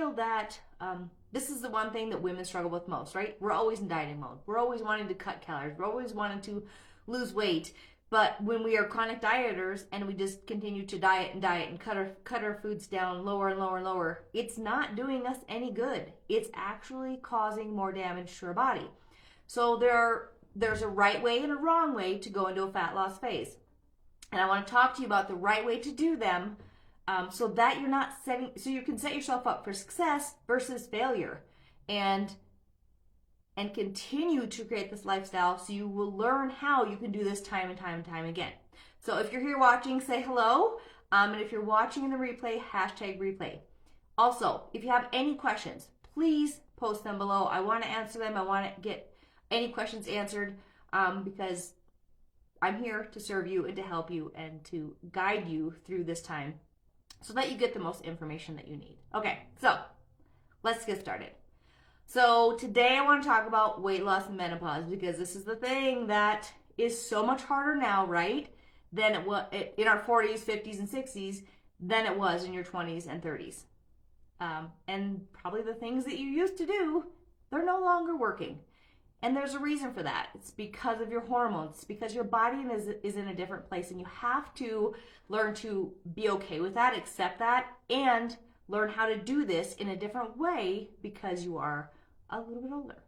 feel that this is the one thing that women struggle with most, right? We're always in dieting mode. We're always wanting to cut calories. We're always wanting to lose weight. But when we are chronic dieters and we just continue to diet and cut our foods down lower and lower and lower, it's not doing us any good. It's actually causing more damage to our body. So there's a right way and a wrong way to go into a fat loss phase. And I want to talk to you about the right way to do them, so that so you can set yourself up for success versus failure, and continue to create this lifestyle so you will learn how you can do this time and time and time again. So if you're here watching, say hello. And if you're watching in the replay, #replay. Also, if you have any questions, please post them below. I want to answer them. I want to get any questions answered, because I'm here to serve you and to help you and to guide you through this time so that you get the most information that you need. Okay, so let's get started. So today I want to talk about weight loss and menopause, because this is the thing that is so much harder now, right, than it was in our 40s, 50s, and 60s than it was in your 20s and 30s. And probably the things that you used to do, they're no longer working. And there's a reason for that. It's because of your hormones. It's because your body is in a different place, and you have to learn to be okay with that, accept that, and learn how to do this in a different way because you are a little bit older.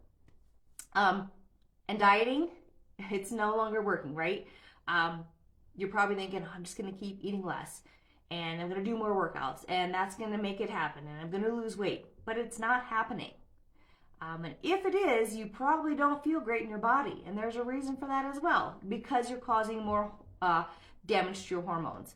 And dieting, it's no longer working, right? You're probably thinking, I'm just going to keep eating less, and I'm going to do more workouts, and that's going to make it happen, and I'm going to lose weight. But it's not happening. And if it is, you probably don't feel great in your body. And there's a reason for that as well, because you're causing more damage to your hormones.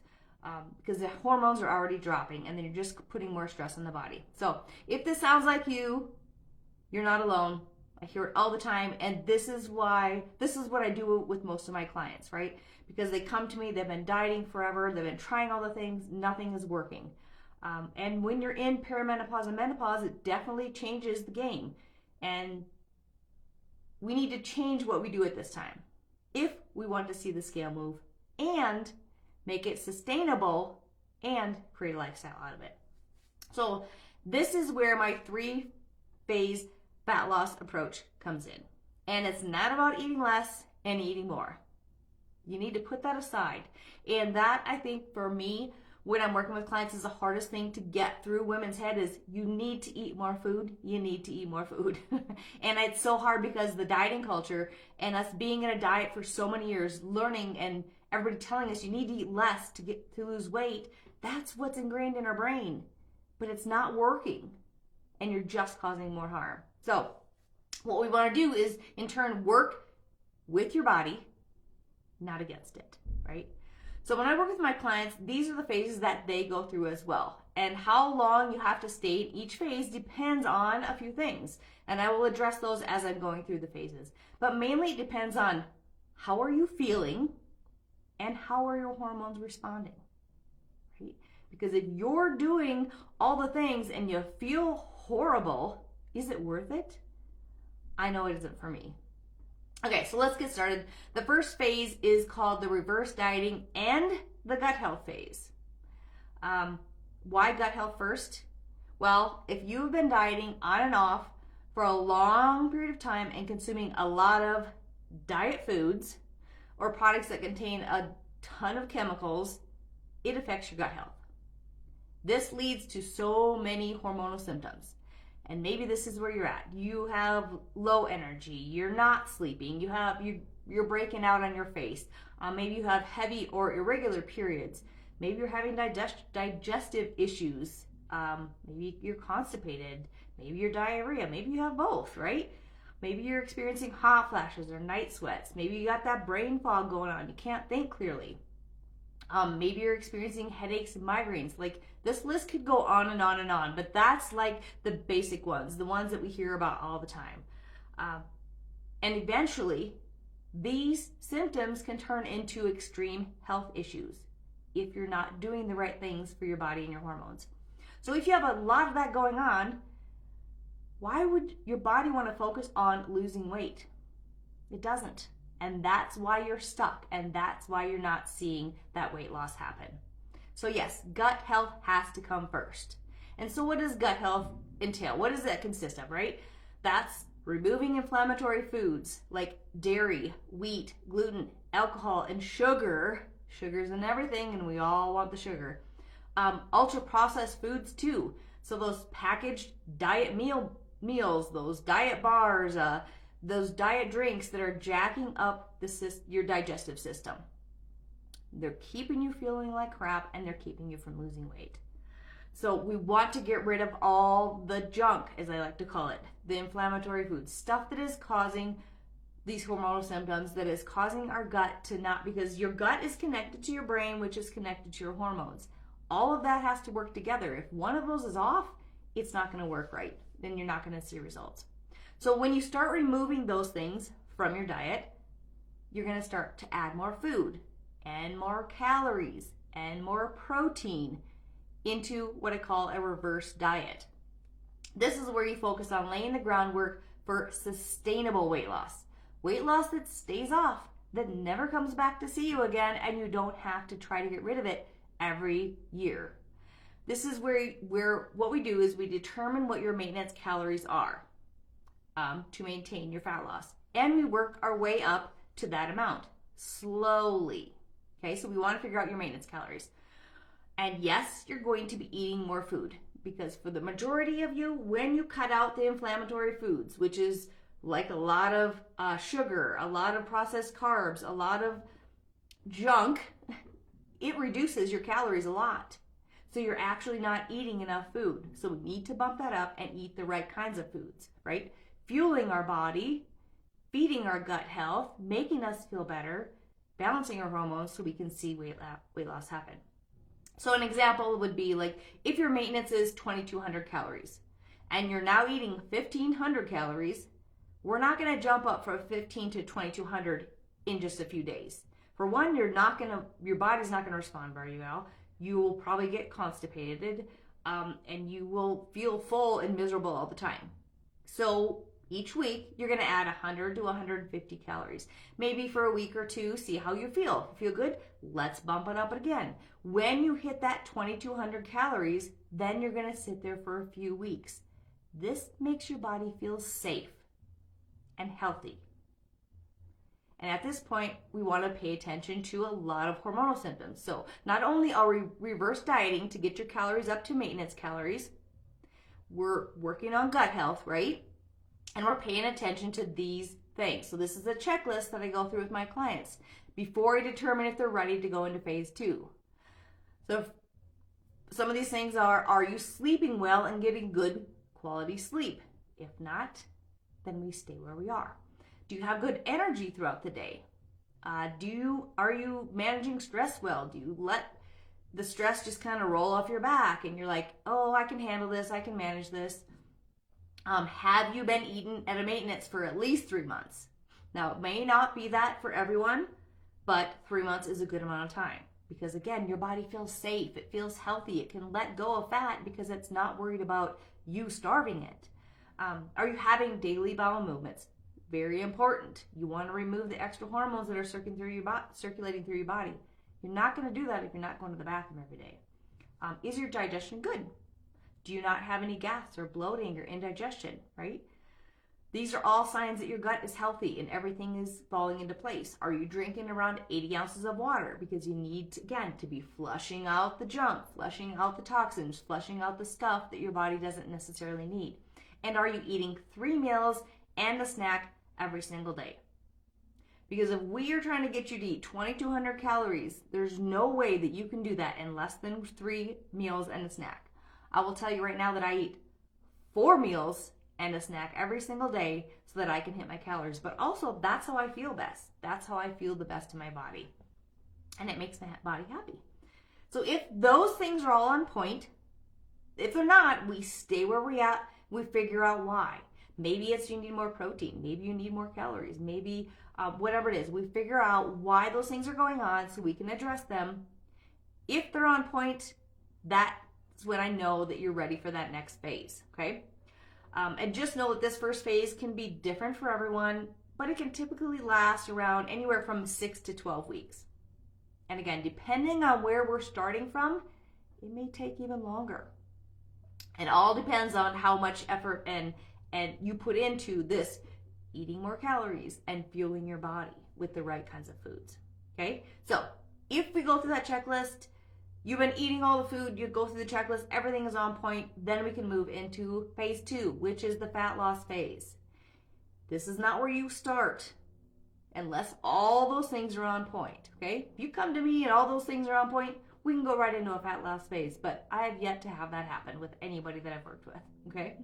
Because the hormones are already dropping, and then you're just putting more stress on the body. So if this sounds like you're not alone. I hear it all the time. And this is what I do with most of my clients, right? Because they come to me, they've been dieting forever, they've been trying all the things, nothing is working. And when you're in perimenopause and menopause, it definitely changes the game. And we need to change what we do at this time if we want to see the scale move and make it sustainable and create a lifestyle out of it. So this is where my 3-phase fat loss approach comes in. And it's not about eating less and eating more. You need to put that aside. And that, I think, for me, when I'm working with clients, is the hardest thing to get through women's head is you need to eat more food. You need to eat more food. And it's so hard because the dieting culture and us being in a diet for so many years, learning and everybody telling us you need to eat less to lose weight, that's what's ingrained in our brain. But it's not working, and you're just causing more harm. So what we want to do is, in turn, work with your body, not against it, right? So when I work with my clients, these are the phases that they go through as well. And how long you have to stay in each phase depends on a few things. And I will address those as I'm going through the phases. But mainly it depends on how are you feeling and how are your hormones responding, right? Because if you're doing all the things and you feel horrible, is it worth it? I know it isn't for me. Okay, so let's get started. The first phase is called the reverse dieting and the gut health phase. Why gut health first? Well, if you've been dieting on and off for a long period of time and consuming a lot of diet foods or products that contain a ton of chemicals, it affects your gut health. This leads to so many hormonal symptoms. And maybe this is where you're at. You have low energy. You're not sleeping. You're breaking out on your face. Maybe you have heavy or irregular periods. Maybe you're having digestive issues. Maybe you're constipated. Maybe you're diarrhea. Maybe you have both, right? Maybe you're experiencing hot flashes or night sweats. Maybe you got that brain fog going on. You can't think clearly. Maybe you're experiencing headaches and migraines. Like, this list could go on and on and on, but that's like the basic ones, the ones that we hear about all the time. And eventually, these symptoms can turn into extreme health issues if you're not doing the right things for your body and your hormones. So if you have a lot of that going on, why would your body want to focus on losing weight? It doesn't. And that's why you're stuck, and that's why you're not seeing that weight loss happen. So yes, gut health has to come first. And so what does gut health entail? What does that consist of, right? That's removing inflammatory foods like dairy, wheat, gluten, alcohol, and sugar. Sugar's in everything, and we all want the sugar. Ultra processed foods too. So those packaged diet meals, those diet bars, those diet drinks that are jacking up your digestive system. They're keeping you feeling like crap, and they're keeping you from losing weight. So we want to get rid of all the junk, as I like to call it, the inflammatory foods, stuff that is causing these hormonal symptoms, that is causing our gut to not, because your gut is connected to your brain, which is connected to your hormones. All of that has to work together. If one of those is off, it's not going to work right. Then you're not going to see results. So when you start removing those things from your diet, you're going to start to add more food and more calories and more protein into what I call a reverse diet. This is where you focus on laying the groundwork for sustainable weight loss. Weight loss that stays off, that never comes back to see you again, and you don't have to try to get rid of it every year. This is where what we do is we determine what your maintenance calories are to maintain your fat loss. And we work our way up to that amount slowly. Okay, so we want to figure out your maintenance calories. And yes, you're going to be eating more food, because for the majority of you, when you cut out the inflammatory foods, which is like a lot of sugar, a lot of processed carbs, a lot of junk, it reduces your calories a lot. So you're actually not eating enough food. So we need to bump that up and eat the right kinds of foods, right? Fueling our body, feeding our gut health, making us feel better, balancing our hormones so we can see weight loss happen. So an example would be like if your maintenance is 2,200 calories and you're now eating 1,500 calories, we're not going to jump up from 15 to 2,200 in just a few days. For one, your body's not going to respond very well. You will probably get constipated, and you will feel full and miserable all the time. So each week, you're going to add 100 to 150 calories. Maybe for a week or two, see how you feel. If you feel good, let's bump it up again. When you hit that 2,200 calories, then you're going to sit there for a few weeks. This makes your body feel safe and healthy. And at this point, we want to pay attention to a lot of hormonal symptoms. So not only are we reverse dieting to get your calories up to maintenance calories, we're working on gut health, right? And we're paying attention to these things. So this is a checklist that I go through with my clients before I determine if they're ready to go into phase 2. So some of these things are you sleeping well and getting good quality sleep? If not, then we stay where we are. Do you have good energy throughout the day? Are you managing stress well? Do you let the stress just kind of roll off your back and you're like, oh, I can handle this, I can manage this? Have you been eating at a maintenance for at least 3 months? Now, it may not be that for everyone, but 3 months is a good amount of time because, again, your body feels safe, it feels healthy, it can let go of fat because it's not worried about you starving it. Are you having daily bowel movements? Very important. You want to remove the extra hormones that are circulating through your body. You're not going to do that if you're not going to the bathroom every day. Is your digestion good? Do you not have any gas or bloating or indigestion, right? These are all signs that your gut is healthy and everything is falling into place. Are you drinking around 80 ounces of water? Because you need, to be flushing out the junk, flushing out the toxins, flushing out the stuff that your body doesn't necessarily need. And are you eating 3 meals and a snack every single day? Because if we are trying to get you to eat 2,200 calories, there's no way that you can do that in less than 3 meals and a snack. I will tell you right now that I eat 4 meals and a snack every single day so that I can hit my calories. But also, that's how I feel best. That's how I feel the best in my body. And it makes my body happy. So if those things are all on point, if they're not, we stay where we're at. We figure out why. Maybe it's you need more protein. Maybe you need more calories. Maybe whatever it is. We figure out why those things are going on so we can address them. If they're on point, that's when I know that you're ready for that next phase, okay? And just know that this first phase can be different for everyone, but it can typically last around anywhere from 6 to 12 weeks. And again, depending on where we're starting from, it may take even longer. It all depends on how much effort and you put into this eating more calories and fueling your body with the right kinds of foods. Okay? So, if we go through that checklist, you've been eating all the food, you go through the checklist, everything is on point, then we can move into phase 2, which is the fat loss phase. This is not where you start unless all those things are on point, okay? If you come to me and all those things are on point, we can go right into a fat loss phase, but I have yet to have that happen with anybody that I've worked with, okay?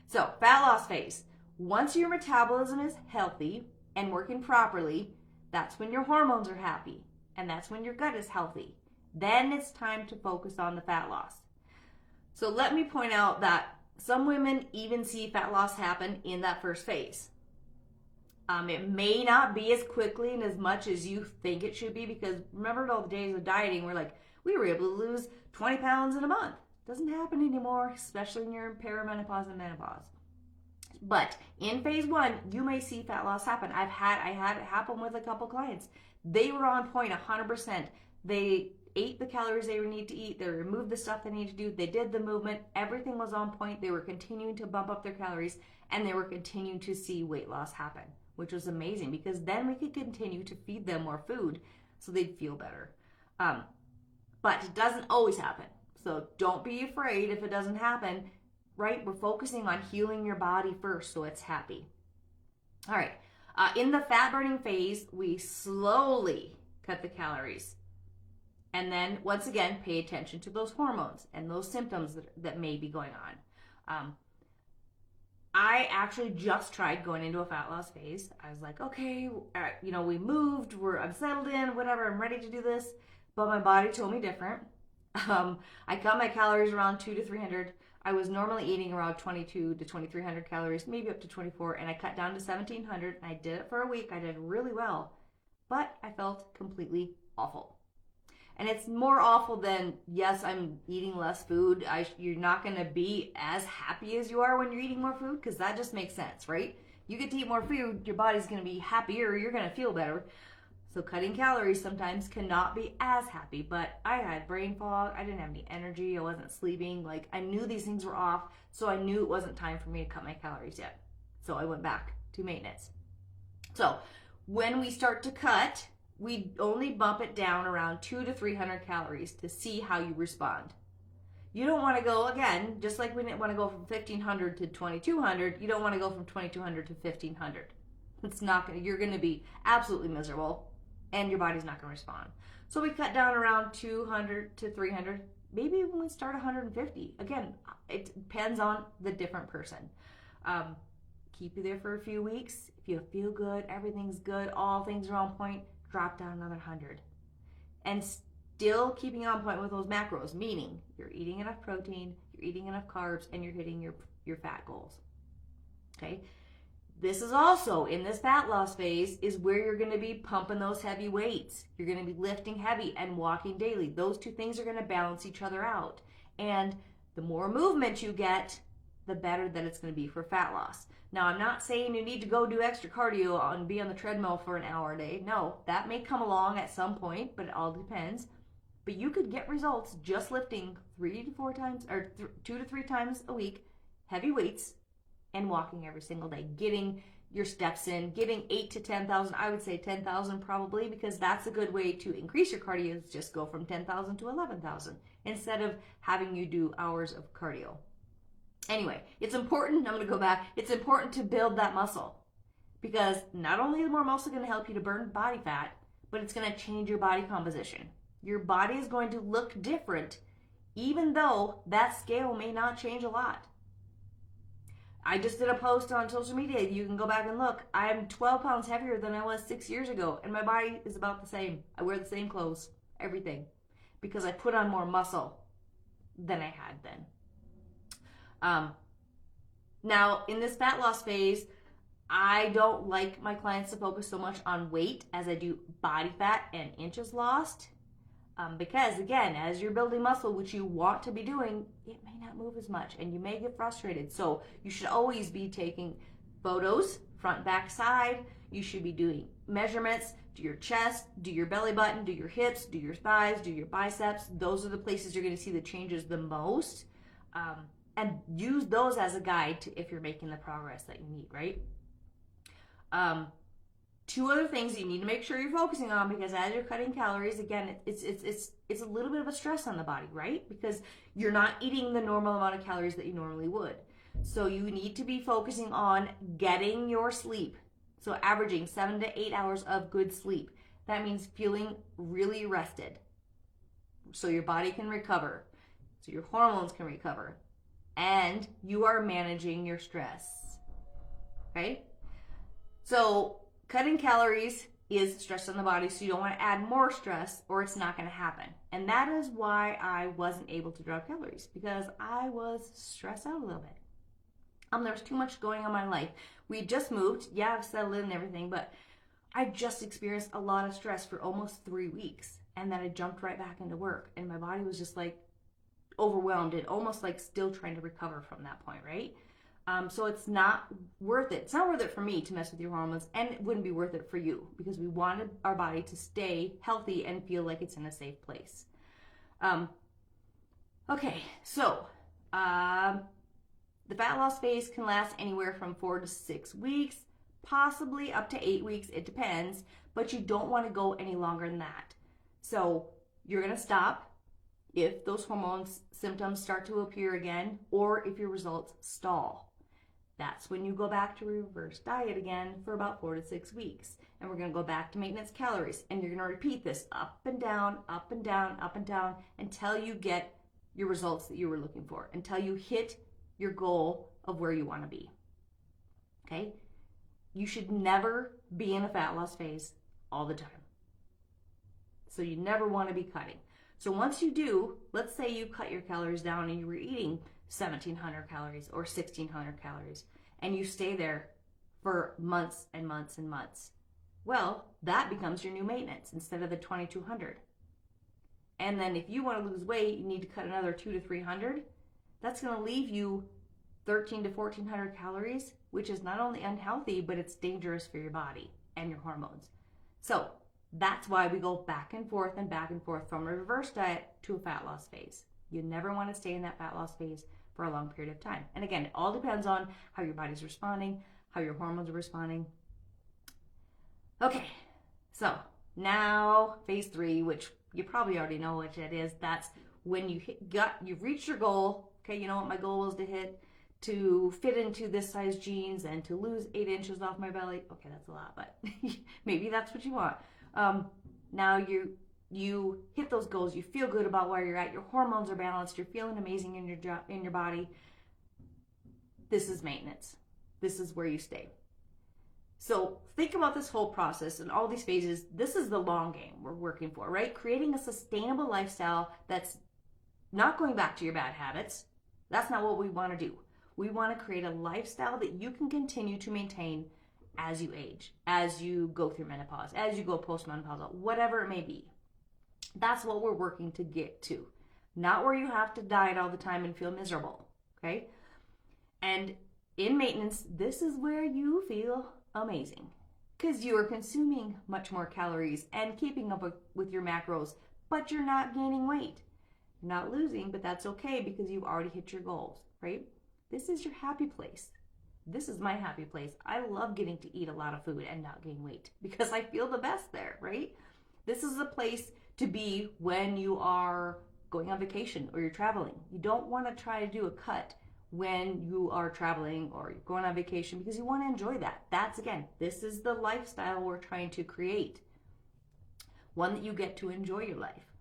So, fat loss phase. Once your metabolism is healthy and working properly, that's when your hormones are happy, and that's when your gut is healthy. Then it's time to focus on the fat loss. So let me point out that some women even see fat loss happen in that first phase. It may not be as quickly and as much as you think it should be, because remember all the days of dieting where we were able to lose 20 pounds in a month. Doesn't happen anymore, especially when you're in perimenopause and menopause. But in phase 1, you may see fat loss happen. I had it happen with a couple clients. They were on point 100%. They ate the calories they need to eat. They removed the stuff they need to do. They did the movement. Everything was on point. They were continuing to bump up their calories, and they were continuing to see weight loss happen, which was amazing, because then we could continue to feed them more food so they'd feel better. But it doesn't always happen. So don't be afraid if it doesn't happen, right? We're focusing on healing your body first so it's happy. All right. In the fat burning phase, we slowly cut the calories. And then, once again, pay attention to those hormones and those symptoms that may be going on. I actually just tried going into a fat loss phase. I was like, okay, we moved, I'm settled in, whatever, I'm ready to do this. But my body told me different. I cut my calories around 200 to 300. I was normally eating around 22 to 2,300 calories, maybe up to 24, and I cut down to 1,700. And I did it for a week. I did really well, but I felt completely awful. And it's more awful than, yes, I'm eating less food. You're not going to be as happy as you are when you're eating more food, because that just makes sense, right? You get to eat more food, your body's going to be happier, you're going to feel better. So cutting calories sometimes cannot be as happy, but I had brain fog. I didn't have any energy. I wasn't sleeping. I knew these things were off, so I knew it wasn't time for me to cut my calories yet. So I went back to maintenance. So when we start to cut, we only bump it down around 200 to 300 calories to see how you respond. You don't want to go, again, just like we didn't want to go from 1,500 to 2,200, you don't want to go from 2,200 to 1,500. You're going to be absolutely miserable, and your body's not going to respond. So we cut down around 200 to 300, maybe even we start 150. Again, it depends on the different person. Keep you there for a few weeks. If you feel good, everything's good, all things are on point, drop down another 100. And still keeping on point with those macros, meaning you're eating enough protein, you're eating enough carbs, and you're hitting your fat goals. Okay? This is also, in this fat loss phase, is where you're going to be pumping those heavy weights. You're going to be lifting heavy and walking daily. Those two things are going to balance each other out. And the more movement you get, the better that it's going to be for fat loss. Now, I'm not saying you need to go do extra cardio and be on the treadmill for an hour a day. No, that may come along at some point, but it all depends. But you could get results just lifting 3 to 4 times, or 2 to 3 times a week, heavy weights, and walking every single day, getting your steps in, getting 8 to 10,000. I would say 10,000 probably, because that's a good way to increase your cardio. Is just go from 10,000 to 11,000 instead of having you do hours of cardio. Anyway, it's important, I'm going to go back, it's important to build that muscle, because not only is more muscle going to help you to burn body fat, but it's going to change your body composition. Your body is going to look different, even though that scale may not change a lot. I just did a post on social media. You can go back and look. I'm 12 pounds heavier than I was 6 years ago, and my body is about the same. I wear the same clothes, everything, because I put on more muscle than I had then. Now, in this fat loss phase, I don't like my clients to focus so much on weight as I do body fat and inches lost. Because, again, as you're building muscle, which you want to be doing, it may not move as much, and you may get frustrated. So you should always be taking photos, front, back, side. You should be doing measurements. Do your chest, do your belly button, do your hips, do your thighs, do your biceps. Those are the places you're going to see the changes the most. and use those as a guide to if you're making the progress that you need, right? Two other things you need to make sure you're focusing on, because as you're cutting calories, again, it's a little bit of a stress on the body, right? Because you're not eating the normal amount of calories that you normally would. So you need to be focusing on getting your sleep. So averaging 7 to 8 hours of good sleep. That means feeling really rested, so your body can recover, so your hormones can recover, and you are managing your stress. Okay? So cutting calories is stress on the body, so you don't want to add more stress or it's not going to happen. And that is why I wasn't able to drop calories, because I was stressed out a little bit. There was too much going on in my life. We just moved. Yeah, I've settled in and everything, but I just experienced a lot of stress for almost 3 weeks. And then I jumped right back into work, and my body was just like overwhelmed and almost like still trying to recover from that point, right? So it's not worth it. It's not worth it for me to mess with your hormones, and it wouldn't be worth it for you, because we wanted our body to stay healthy and feel like it's in a safe place. Okay, so the fat loss phase can last anywhere from 4 to 6 weeks, possibly up to 8 weeks. It depends, but you don't want to go any longer than that. So you're going to stop if those hormone symptoms start to appear again, or if your results stall. That's when you go back to reverse diet again for about 4 to 6 weeks. And we're going to go back to maintenance calories. And you're going to repeat this up and down, up and down, up and down, until you get your results that you were looking for, until you hit your goal of where you want to be. Okay? You should never be in a fat loss phase all the time. So you never want to be cutting. So once you do, let's say you cut your calories down and you were eating 1,700 calories or 1,600 calories, and you stay there for months and months and months. Well, that becomes your new maintenance instead of the 2,200. And then if you want to lose weight, you need to cut another 200 to 300. That's going to leave you 1,300 to 1,400 calories, which is not only unhealthy, but it's dangerous for your body and your hormones. So that's why we go back and forth from a reverse diet to a fat loss phase. You never want to stay in that fat loss phase for a long period of time. And again, it all depends on how your body's responding, how your hormones are responding. Okay, so now phase 3, which you probably already know what it is. That's when you've reached your goal. Okay, you know what my goal is to fit into this size jeans and to lose 8 inches off my belly. Okay, that's a lot, but maybe that's what you want. Now you hit those goals, you feel good about where you're at, your hormones are balanced, you're feeling amazing in your body. This is maintenance. This is where you stay. So think about this whole process and all these phases. This is the long game we're working for, right? Creating a sustainable lifestyle that's not going back to your bad habits. That's not what we want to do. We want to create a lifestyle that you can continue to maintain as you age, as you go through menopause, as you go postmenopausal, whatever it may be. That's what we're working to get to. Not where you have to diet all the time and feel miserable, okay? And in maintenance, this is where you feel amazing, because you are consuming much more calories and keeping up with your macros, but you're not gaining weight. You're not losing, but that's okay, because you've already hit your goals, right? This is your happy place. This is my happy place. I love getting to eat a lot of food and not gain weight, because I feel the best there, right? This is a place to be when you are going on vacation or you're traveling. You don't want to try to do a cut when you are traveling or you're going on vacation, because you want to enjoy that. That's, again, this is the lifestyle we're trying to create. One that you get to enjoy your life.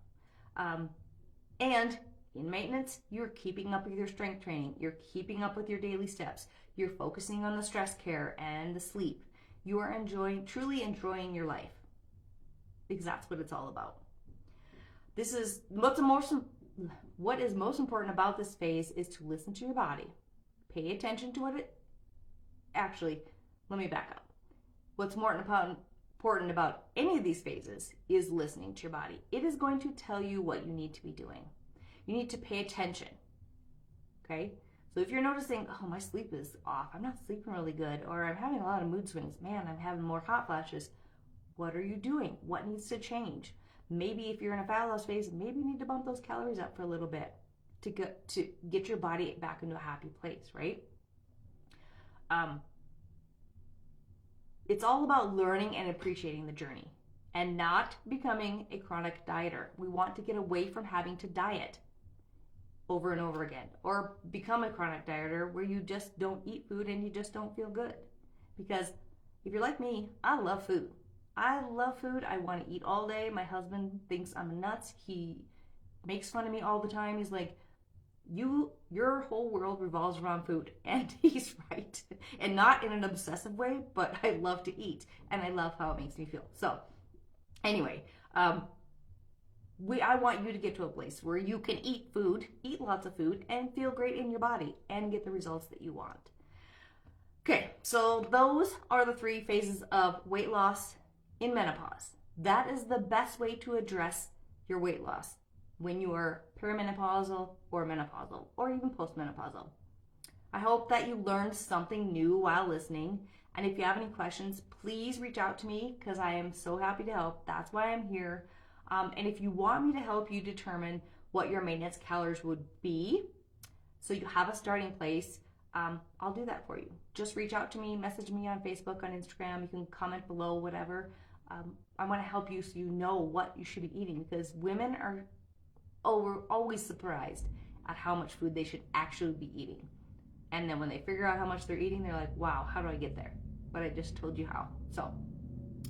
And in maintenance, you're keeping up with your strength training. You're keeping up with your daily steps. You're focusing on the stress care and the sleep. You are truly enjoying your life, because that's what it's all about. This is what is most important about this phase is to listen to your body. Pay attention to actually, let me back up. What's more important about any of these phases is listening to your body. It is going to tell you what you need to be doing. You need to pay attention, okay? So if you're noticing, oh, my sleep is off, I'm not sleeping really good, or I'm having a lot of mood swings, man, I'm having more hot flashes, what are you doing? What needs to change? Maybe if you're in a fat loss phase, maybe you need to bump those calories up for a little bit to get your body back into a happy place, right? It's all about learning and appreciating the journey and not becoming a chronic dieter. We want to get away from having to diet over and over again, or become a chronic dieter where you just don't eat food and you just don't feel good. Because if you're like me, I love food. I love food. I want to eat all day. My husband thinks I'm nuts. He makes fun of me all the time. He's like, your whole world revolves around food. And he's right. And not in an obsessive way, but I love to eat and I love how it makes me feel. So anyway, I want you to get to a place where you can eat food, eat lots of food, and feel great in your body and get the results that you want. Okay, so those are the 3 phases of weight loss in menopause. That is the best way to address your weight loss when you are perimenopausal or menopausal or even postmenopausal. I hope that you learned something new while listening. And if you have any questions, please reach out to me because I am so happy to help. That's why I'm here. And if you want me to help you determine what your maintenance calories would be, so you have a starting place, I'll do that for you. Just reach out to me, message me on Facebook, on Instagram. You can comment below, whatever. I want to help you so you know what you should be eating, because women are always surprised at how much food they should actually be eating. And then when they figure out how much they're eating, they're like, wow, how do I get there? But I just told you how. So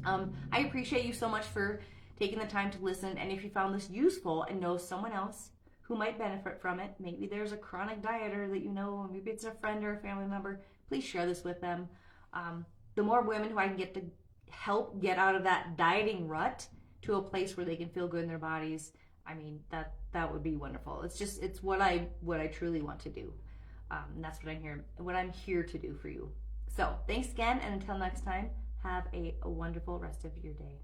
I appreciate you so much for taking the time to listen. And if you found this useful and know someone else who might benefit from it, maybe there's a chronic dieter that you know, maybe it's a friend or a family member, please share this with them. The more women who I can get to help get out of that dieting rut to a place where they can feel good in their bodies, I mean, that would be wonderful. It's what I truly want to do. And that's what I'm here to do for you. So thanks again, and until next time, have a wonderful rest of your day.